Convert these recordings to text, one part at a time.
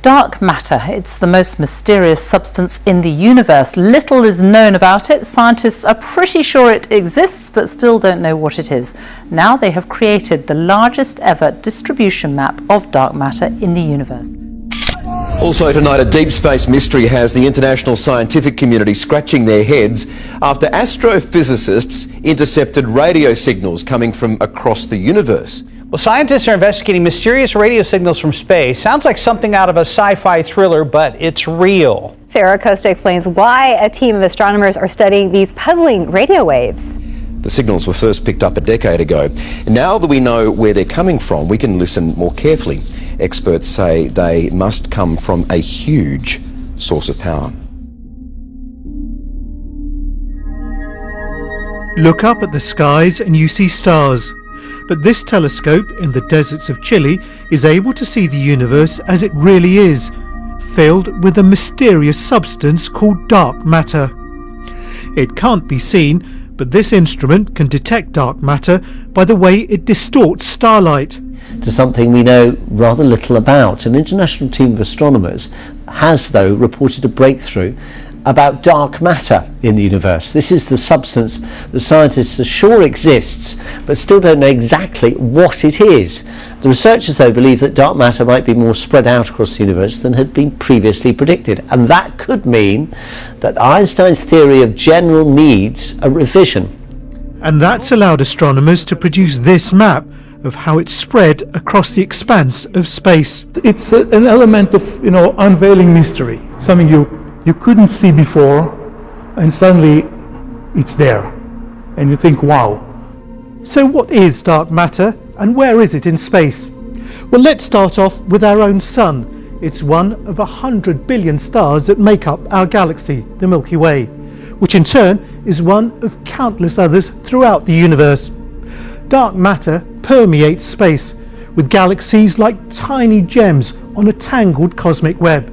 Dark matter. It's the most mysterious substance in the universe. Little is known about it. Scientists are pretty sure it exists, but still don't know what it is. Now they have created the largest ever distribution map of dark matter in the universe. Also tonight, a deep space mystery has the international scientific community scratching their heads after astrophysicists intercepted radio signals coming from across the universe. Well, scientists are investigating mysterious radio signals from space. Sounds like something out of a sci-fi thriller, but it's real. Sarah Costa explains why a team of astronomers are studying these puzzling radio waves. The signals were first picked up a decade ago. Now that we know where they're coming from, we can listen more carefully. Experts say they must come from a huge source of power. Look up at the skies and you see stars. But this telescope in the deserts of Chile is able to see the universe as it really is, filled with a mysterious substance called dark matter. It can't be seen, but this instrument can detect dark matter by the way it distorts starlight. To something we know rather little about. An international team of astronomers has, though, reported a breakthrough about dark matter in the universe. This is the substance that scientists are sure exists, but still don't know exactly what it is. The researchers, though, believe that dark matter might be more spread out across the universe than had been previously predicted, and that could mean that Einstein's theory of general needs a revision. And that's allowed astronomers to produce this map of how it's spread across the expanse of space. It's an element of, unveiling mystery, something you couldn't see before, and suddenly it's there, and you think, wow. So what is dark matter, and where is it in space? Well, let's start off with our own sun. It's one of 100 billion stars that make up our galaxy, the Milky Way, which in turn is one of countless others throughout the universe. Dark matter permeates space, with galaxies like tiny gems on a tangled cosmic web.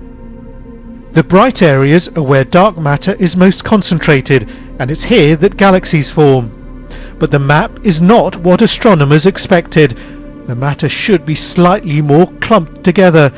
The bright areas are where dark matter is most concentrated, and it's here that galaxies form. But the map is not what astronomers expected. The matter should be slightly more clumped together.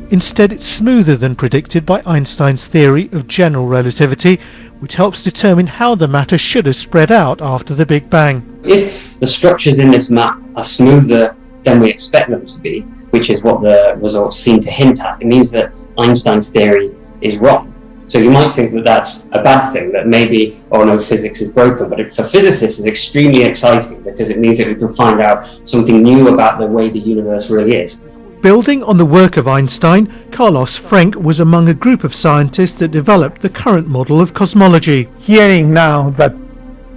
Instead, it's smoother than predicted by Einstein's theory of general relativity, which helps determine how the matter should have spread out after the Big Bang. If the structures in this map are smoother than we expect them to be, which is what the results seem to hint at, it means that Einstein's theory is wrong. So you might think that that's a bad thing, that maybe, oh no, physics is broken, but for physicists it's extremely exciting because it means that we can find out something new about the way the universe really is. Building on the work of Einstein, Carlos Frenk was among a group of scientists that developed the current model of cosmology. Hearing now that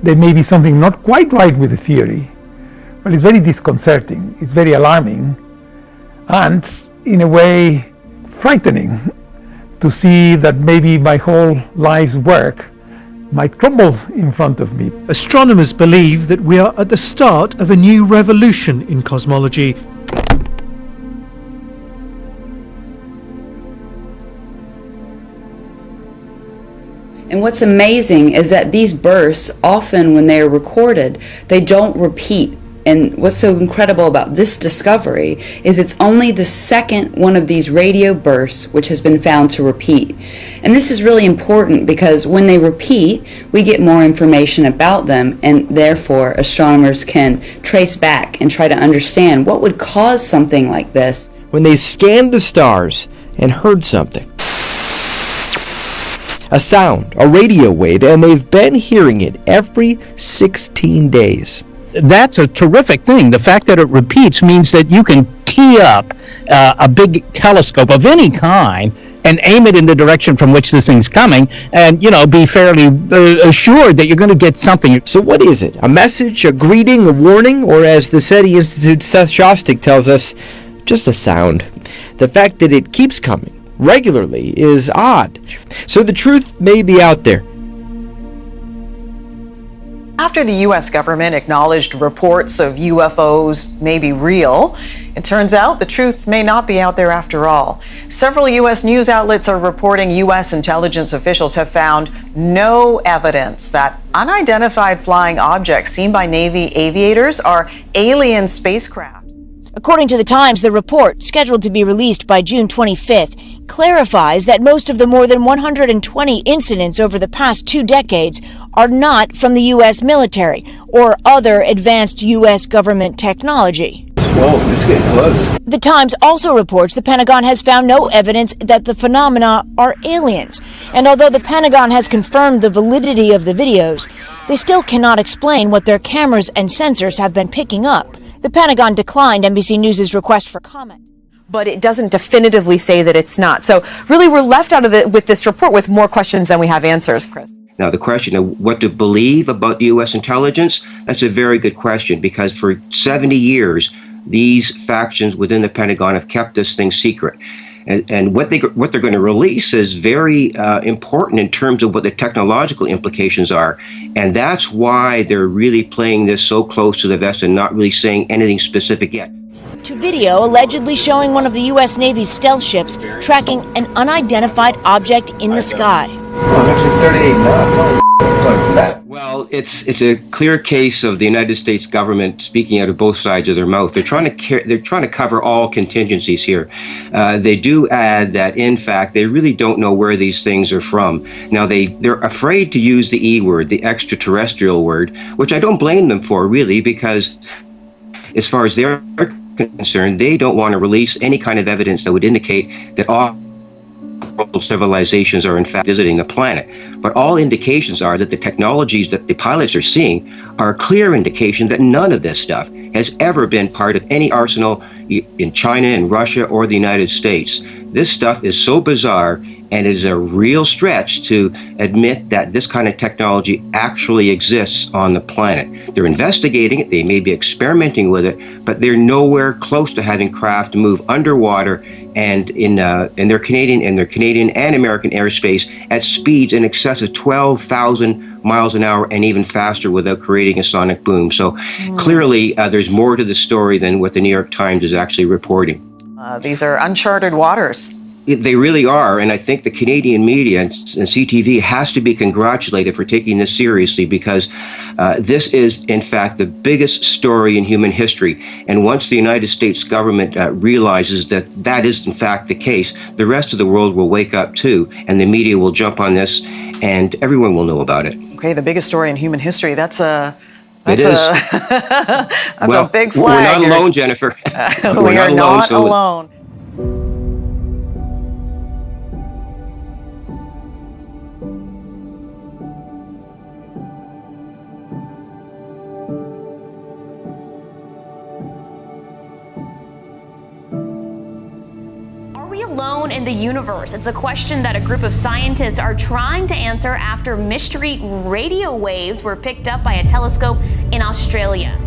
there may be something not quite right with the theory, well, it's very disconcerting, it's very alarming, and in a way frightening to see that maybe my whole life's work might crumble in front of me. Astronomers believe that we are at the start of a new revolution in cosmology. And what's amazing is that these bursts, often when they are recorded, they don't repeat. And what's so incredible about this discovery is it's only the second one of these radio bursts which has been found to repeat. And this is really important because when they repeat, we get more information about them, and therefore astronomers can trace back and try to understand what would cause something like this. When they scanned the stars and heard something, a sound, a radio wave, and they've been hearing it every 16 days. That's a terrific thing. The fact that it repeats means that you can tee up a big telescope of any kind and aim it in the direction from which this thing's coming and, be fairly assured that you're going to get something. So what is it? A message, a greeting, a warning, or as the SETI Institute's Seth Shostak tells us, just a sound? The fact that it keeps coming regularly is odd. So the truth may be out there. After the U.S. government acknowledged reports of UFOs may be real, it turns out the truth may not be out there after all. Several U.S. news outlets are reporting U.S. intelligence officials have found no evidence that unidentified flying objects seen by Navy aviators are alien spacecraft. According to The Times, the report, scheduled to be released by June 25th, clarifies that most of the more than 120 incidents over the past 2 decades are not from the U.S. military or other advanced U.S. government technology. Whoa, it's getting close. The Times also reports the Pentagon has found no evidence that the phenomena are aliens. And although the Pentagon has confirmed the validity of the videos, they still cannot explain what their cameras and sensors have been picking up. The Pentagon declined NBC News' request for comment. But it doesn't definitively say that it's not. So really, we're left out of with this report with more questions than we have answers, Chris. Now, the question of what to believe about the U.S. intelligence, that's a very good question, because for 70 years, these factions within the Pentagon have kept this thing secret. And what they're going to release is very important in terms of what the technological implications are. And that's why they're really playing this so close to the vest and not really saying anything specific yet. To video allegedly showing one of the U.S. Navy's stealth ships tracking an unidentified object in the sky. I'm actually 38 knots. Well, it's a clear case of the United States government speaking out of both sides of their mouth. They're trying to cover all contingencies here. They do add that, in fact, they really don't know where these things are from. Now, they're afraid to use the E word, the extraterrestrial word, which I don't blame them for, really, because as far as they're concerned, they don't want to release any kind of evidence that would indicate that all civilizations are in fact visiting the planet. But all indications are that the technologies that the pilots are seeing are a clear indication that none of this stuff has ever been part of any arsenal in China and Russia or the United States. This stuff is so bizarre, and it is a real stretch to admit that this kind of technology actually exists on the planet. They're investigating it, they may be experimenting with it, but they're nowhere close to having craft move underwater and in their Canadian and American airspace at speeds in excess of 12,000 miles an hour and even faster without creating a sonic boom. So clearly there's more to the story than what the New York Times is actually reporting. These are uncharted waters. They really are, and I think the Canadian media and CTV has to be congratulated for taking this seriously, because this is, in fact, the biggest story in human history. And once the United States government realizes that that is, in fact, the case, the rest of the world will wake up too, and the media will jump on this, and everyone will know about it. Okay, the biggest story in human history. That's a It is. that's Well, a big we're flag. not alone, Jennifer. We are not alone. Alone in the universe? It's a question that a group of scientists are trying to answer after mystery radio waves were picked up by a telescope in Australia.